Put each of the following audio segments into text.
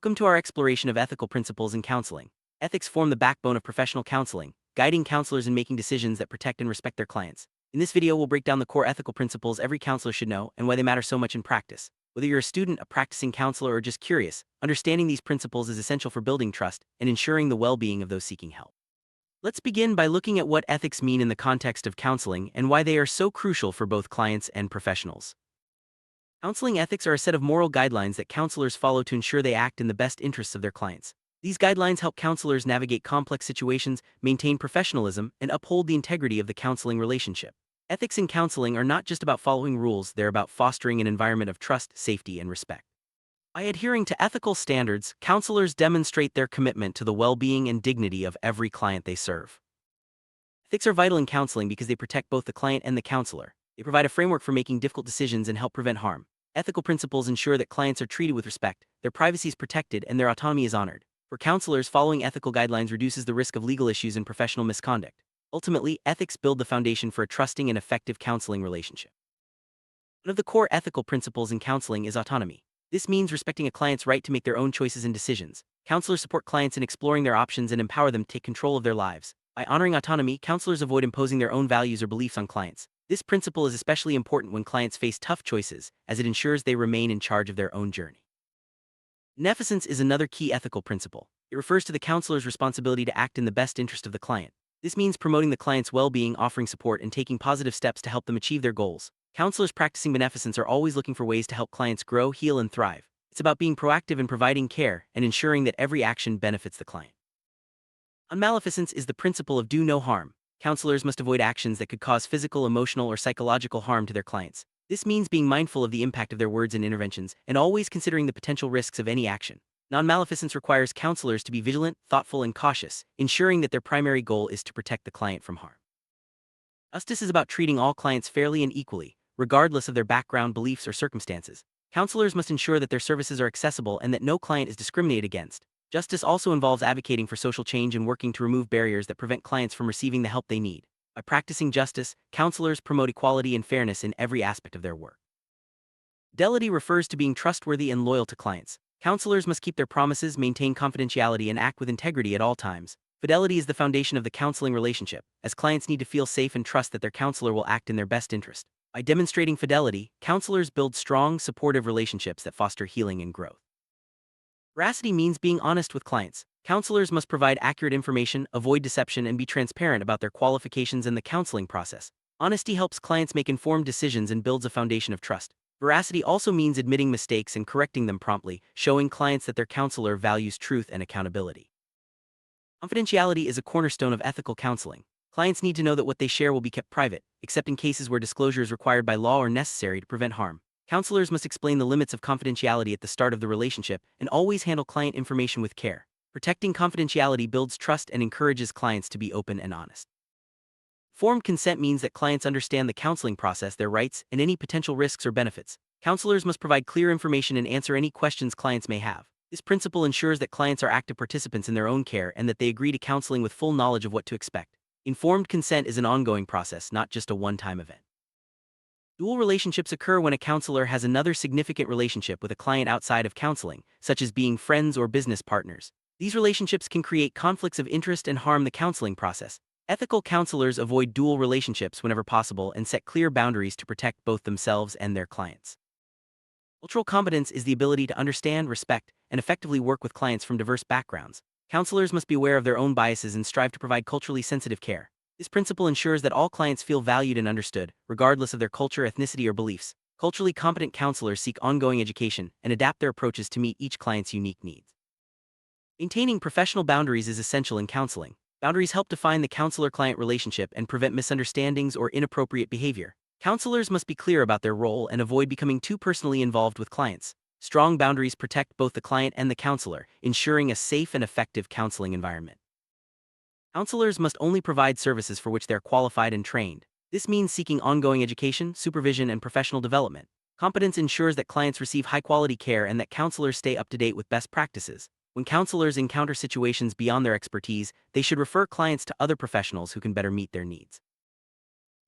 Welcome to our exploration of ethical principles in counseling. Ethics form the backbone of professional counseling, guiding counselors in making decisions that protect and respect their clients. In this video, we'll break down the core ethical principles every counselor should know and why they matter so much in practice. Whether you're a student, a practicing counselor, or just curious, understanding these principles is essential for building trust and ensuring the well-being of those seeking help. Let's begin by looking at what ethics mean in the context of counseling and why they are so crucial for both clients and professionals. Counseling ethics are a set of moral guidelines that counselors follow to ensure they act in the best interests of their clients. These guidelines help counselors navigate complex situations, maintain professionalism, and uphold the integrity of the counseling relationship. Ethics in counseling are not just about following rules, they're about fostering an environment of trust, safety, and respect. By adhering to ethical standards, counselors demonstrate their commitment to the well-being and dignity of every client they serve. Ethics are vital in counseling because they protect both the client and the counselor. They provide a framework for making difficult decisions and help prevent harm. Ethical principles ensure that clients are treated with respect, their privacy is protected, and their autonomy is honored. For counselors, following ethical guidelines reduces the risk of legal issues and professional misconduct. Ultimately, ethics build the foundation for a trusting and effective counseling relationship. One of the core ethical principles in counseling is autonomy. This means respecting a client's right to make their own choices and decisions. Counselors support clients in exploring their options and empower them to take control of their lives. By honoring autonomy, counselors avoid imposing their own values or beliefs on clients. This principle is especially important when clients face tough choices, as it ensures they remain in charge of their own journey. Beneficence is another key ethical principle. It refers to the counselor's responsibility to act in the best interest of the client. This means promoting the client's well-being, offering support, and taking positive steps to help them achieve their goals. Counselors practicing beneficence are always looking for ways to help clients grow, heal, and thrive. It's about being proactive in providing care and ensuring that every action benefits the client. Maleficence is the principle of do no harm. Counselors must avoid actions that could cause physical, emotional, or psychological harm to their clients. This means being mindful of the impact of their words and interventions, and always considering the potential risks of any action. Non-maleficence requires counselors to be vigilant, thoughtful, and cautious, ensuring that their primary goal is to protect the client from harm. Justice is about treating all clients fairly and equally, regardless of their background, beliefs, or circumstances. Counselors must ensure that their services are accessible and that no client is discriminated against. Justice also involves advocating for social change and working to remove barriers that prevent clients from receiving the help they need. By practicing justice, counselors promote equality and fairness in every aspect of their work. Fidelity refers to being trustworthy and loyal to clients. Counselors must keep their promises, maintain confidentiality, and act with integrity at all times. Fidelity is the foundation of the counseling relationship, as clients need to feel safe and trust that their counselor will act in their best interest. By demonstrating fidelity, counselors build strong, supportive relationships that foster healing and growth. Veracity means being honest with clients. Counselors must provide accurate information, avoid deception, and be transparent about their qualifications and the counseling process. Honesty helps clients make informed decisions and builds a foundation of trust. Veracity also means admitting mistakes and correcting them promptly, showing clients that their counselor values truth and accountability. Confidentiality is a cornerstone of ethical counseling. Clients need to know that what they share will be kept private, except in cases where disclosure is required by law or necessary to prevent harm. Counselors must explain the limits of confidentiality at the start of the relationship and always handle client information with care. Protecting confidentiality builds trust and encourages clients to be open and honest. Informed consent means that clients understand the counseling process, their rights, and any potential risks or benefits. Counselors must provide clear information and answer any questions clients may have. This principle ensures that clients are active participants in their own care and that they agree to counseling with full knowledge of what to expect. Informed consent is an ongoing process, not just a one-time event. Dual relationships occur when a counselor has another significant relationship with a client outside of counseling, such as being friends or business partners. These relationships can create conflicts of interest and harm the counseling process. Ethical counselors avoid dual relationships whenever possible and set clear boundaries to protect both themselves and their clients. Cultural competence is the ability to understand, respect, and effectively work with clients from diverse backgrounds. Counselors must be aware of their own biases and strive to provide culturally sensitive care. This principle ensures that all clients feel valued and understood, regardless of their culture, ethnicity, or beliefs. Culturally competent counselors seek ongoing education and adapt their approaches to meet each client's unique needs. Maintaining professional boundaries is essential in counseling. Boundaries help define the counselor-client relationship and prevent misunderstandings or inappropriate behavior. Counselors must be clear about their role and avoid becoming too personally involved with clients. Strong boundaries protect both the client and the counselor, ensuring a safe and effective counseling environment. Counselors must only provide services for which they are qualified and trained. This means seeking ongoing education, supervision, and professional development. Competence ensures that clients receive high-quality care and that counselors stay up to date with best practices. When counselors encounter situations beyond their expertise, they should refer clients to other professionals who can better meet their needs.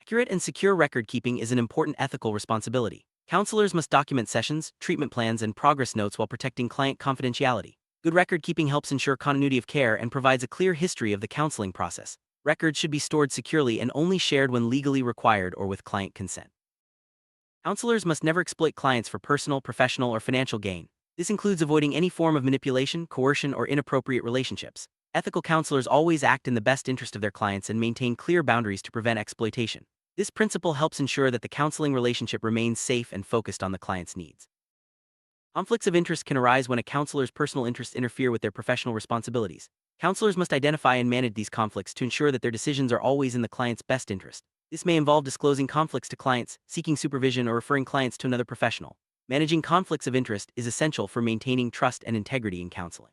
Accurate and secure record-keeping is an important ethical responsibility. Counselors must document sessions, treatment plans, and progress notes while protecting client confidentiality. Good record keeping helps ensure continuity of care and provides a clear history of the counseling process. Records should be stored securely and only shared when legally required or with client consent. Counselors must never exploit clients for personal, professional, or financial gain. This includes avoiding any form of manipulation, coercion, or inappropriate relationships. Ethical counselors always act in the best interest of their clients and maintain clear boundaries to prevent exploitation. This principle helps ensure that the counseling relationship remains safe and focused on the client's needs. Conflicts of interest can arise when a counselor's personal interests interfere with their professional responsibilities. Counselors must identify and manage these conflicts to ensure that their decisions are always in the client's best interest. This may involve disclosing conflicts to clients, seeking supervision, or referring clients to another professional. Managing conflicts of interest is essential for maintaining trust and integrity in counseling.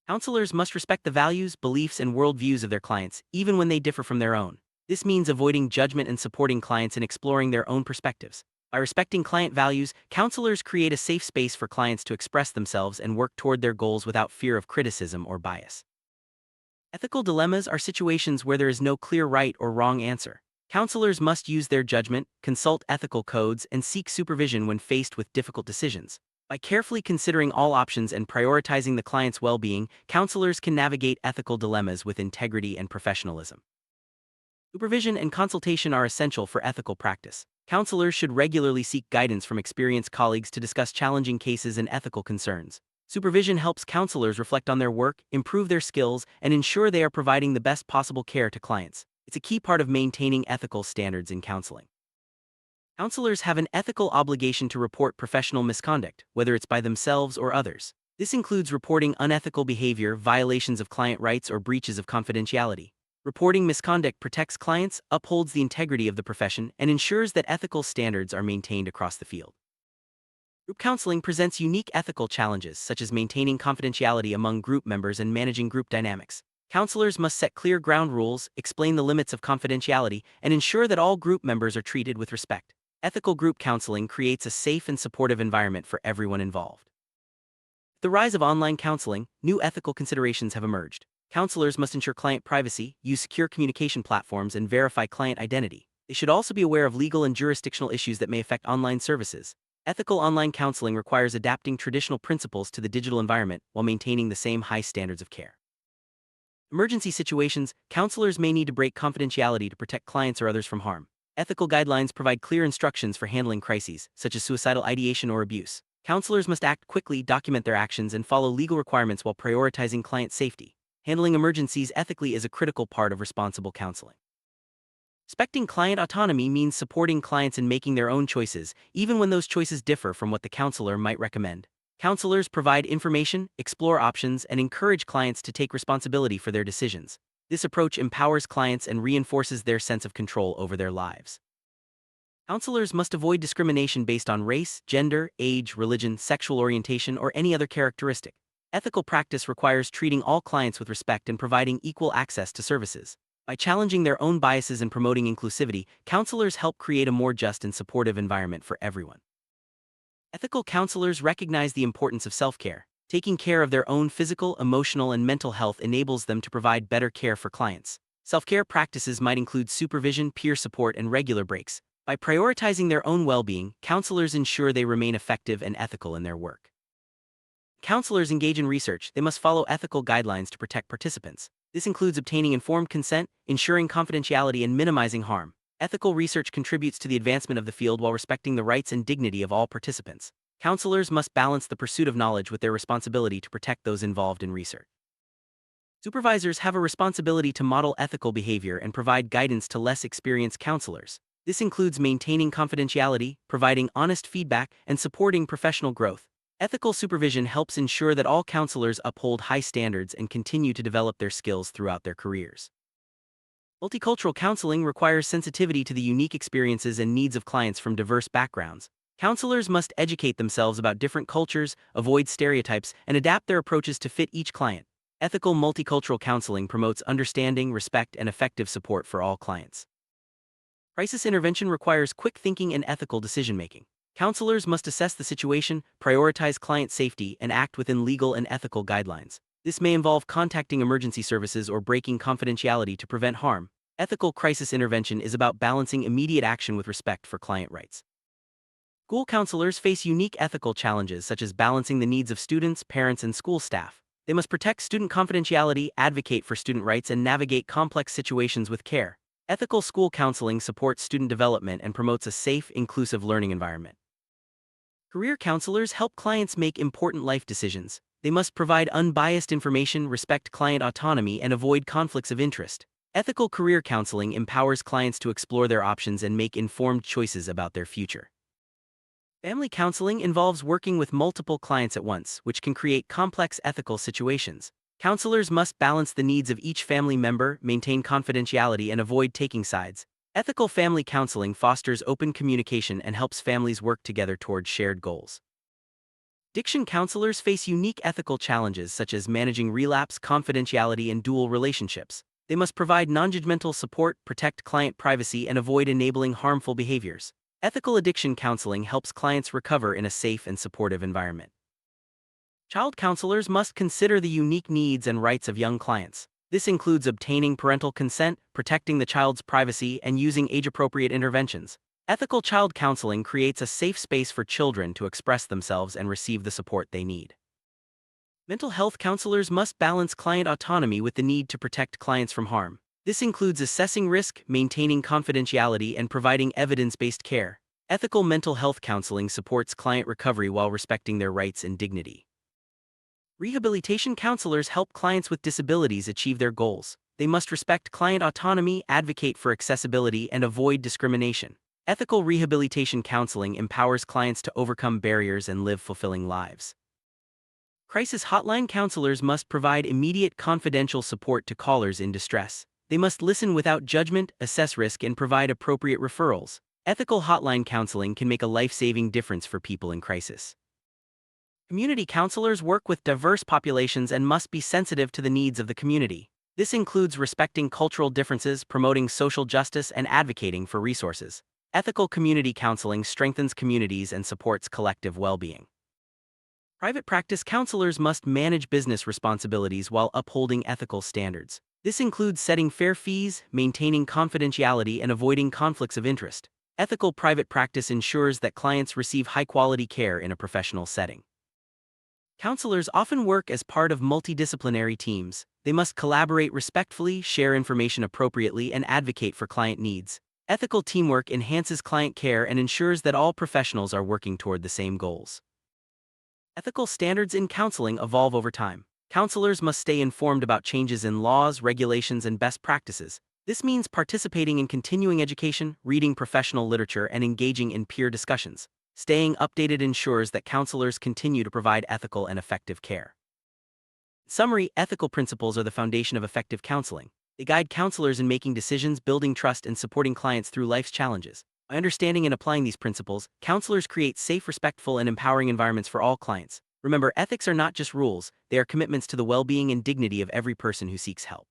Counselors must respect the values, beliefs, and worldviews of their clients, even when they differ from their own. This means avoiding judgment and supporting clients in exploring their own perspectives. By respecting client values, counselors create a safe space for clients to express themselves and work toward their goals without fear of criticism or bias. Ethical dilemmas are situations where there is no clear right or wrong answer. Counselors must use their judgment, consult ethical codes, and seek supervision when faced with difficult decisions. By carefully considering all options and prioritizing the client's well-being, counselors can navigate ethical dilemmas with integrity and professionalism. Supervision and consultation are essential for ethical practice. Counselors should regularly seek guidance from experienced colleagues to discuss challenging cases and ethical concerns. Supervision helps counselors reflect on their work, improve their skills, and ensure they are providing the best possible care to clients. It's a key part of maintaining ethical standards in counseling. Counselors have an ethical obligation to report professional misconduct, whether it's by themselves or others. This includes reporting unethical behavior, violations of client rights, or breaches of confidentiality. Reporting misconduct protects clients, upholds the integrity of the profession, and ensures that ethical standards are maintained across the field. Group counseling presents unique ethical challenges, such as maintaining confidentiality among group members and managing group dynamics. Counselors must set clear ground rules, explain the limits of confidentiality, and ensure that all group members are treated with respect. Ethical group counseling creates a safe and supportive environment for everyone involved. With the rise of online counseling, new ethical considerations have emerged. Counselors must ensure client privacy, use secure communication platforms, and verify client identity. They should also be aware of legal and jurisdictional issues that may affect online services. Ethical online counseling requires adapting traditional principles to the digital environment while maintaining the same high standards of care. Emergency situations, counselors may need to break confidentiality to protect clients or others from harm. Ethical guidelines provide clear instructions for handling crises, such as suicidal ideation or abuse. Counselors must act quickly, document their actions, and follow legal requirements while prioritizing client safety. Handling emergencies ethically is a critical part of responsible counseling. Respecting client autonomy means supporting clients in making their own choices, even when those choices differ from what the counselor might recommend. Counselors provide information, explore options, and encourage clients to take responsibility for their decisions. This approach empowers clients and reinforces their sense of control over their lives. Counselors must avoid discrimination based on race, gender, age, religion, sexual orientation, or any other characteristic. Ethical practice requires treating all clients with respect and providing equal access to services. By challenging their own biases and promoting inclusivity, counselors help create a more just and supportive environment for everyone. Ethical counselors recognize the importance of self-care. Taking care of their own physical, emotional, and mental health enables them to provide better care for clients. Self-care practices might include supervision, peer support, and regular breaks. By prioritizing their own well-being, counselors ensure they remain effective and ethical in their work. Counselors engage in research. They must follow ethical guidelines to protect participants. This includes obtaining informed consent, ensuring confidentiality, and minimizing harm. Ethical research contributes to the advancement of the field while respecting the rights and dignity of all participants. Counselors must balance the pursuit of knowledge with their responsibility to protect those involved in research. Supervisors have a responsibility to model ethical behavior and provide guidance to less experienced counselors. This includes maintaining confidentiality, providing honest feedback, and supporting professional growth. Ethical supervision helps ensure that all counselors uphold high standards and continue to develop their skills throughout their careers. Multicultural counseling requires sensitivity to the unique experiences and needs of clients from diverse backgrounds. Counselors must educate themselves about different cultures, avoid stereotypes, and adapt their approaches to fit each client. Ethical multicultural counseling promotes understanding, respect, and effective support for all clients. Crisis intervention requires quick thinking and ethical decision-making. Counselors must assess the situation, prioritize client safety, and act within legal and ethical guidelines. This may involve contacting emergency services or breaking confidentiality to prevent harm. Ethical crisis intervention is about balancing immediate action with respect for client rights. School counselors face unique ethical challenges such as balancing the needs of students, parents, and school staff. They must protect student confidentiality, advocate for student rights, and navigate complex situations with care. Ethical school counseling supports student development and promotes a safe, inclusive learning environment. Career counselors help clients make important life decisions. They must provide unbiased information, respect client autonomy, and avoid conflicts of interest. Ethical career counseling empowers clients to explore their options and make informed choices about their future. Family counseling involves working with multiple clients at once, which can create complex ethical situations. Counselors must balance the needs of each family member, maintain confidentiality, and avoid taking sides. Ethical family counseling fosters open communication and helps families work together toward shared goals. Addiction counselors face unique ethical challenges such as managing relapse, confidentiality, and dual relationships. They must provide non-judgmental support, protect client privacy, and avoid enabling harmful behaviors. Ethical addiction counseling helps clients recover in a safe and supportive environment. Child counselors must consider the unique needs and rights of young clients. This includes obtaining parental consent, protecting the child's privacy, and using age-appropriate interventions. Ethical child counseling creates a safe space for children to express themselves and receive the support they need. Mental health counselors must balance client autonomy with the need to protect clients from harm. This includes assessing risk, maintaining confidentiality, and providing evidence-based care. Ethical mental health counseling supports client recovery while respecting their rights and dignity. Rehabilitation counselors help clients with disabilities achieve their goals. They must respect client autonomy, advocate for accessibility, and avoid discrimination. Ethical rehabilitation counseling empowers clients to overcome barriers and live fulfilling lives. Crisis hotline counselors must provide immediate confidential support to callers in distress. They must listen without judgment, assess risk, and provide appropriate referrals. Ethical hotline counseling can make a life-saving difference for people in crisis. Community counselors work with diverse populations and must be sensitive to the needs of the community. This includes respecting cultural differences, promoting social justice, and advocating for resources. Ethical community counseling strengthens communities and supports collective well-being. Private practice counselors must manage business responsibilities while upholding ethical standards. This includes setting fair fees, maintaining confidentiality, and avoiding conflicts of interest. Ethical private practice ensures that clients receive high-quality care in a professional setting. Counselors often work as part of multidisciplinary teams. They must collaborate respectfully, share information appropriately, and advocate for client needs. Ethical teamwork enhances client care and ensures that all professionals are working toward the same goals. Ethical standards in counseling evolve over time. Counselors must stay informed about changes in laws, regulations, and best practices. This means participating in continuing education, reading professional literature, and engaging in peer discussions. Staying updated ensures that counselors continue to provide ethical and effective care. In summary, ethical principles are the foundation of effective counseling. They guide counselors in making decisions, building trust, and supporting clients through life's challenges. By understanding and applying these principles, counselors create safe, respectful, and empowering environments for all clients. Remember, ethics are not just rules, they are commitments to the well-being and dignity of every person who seeks help.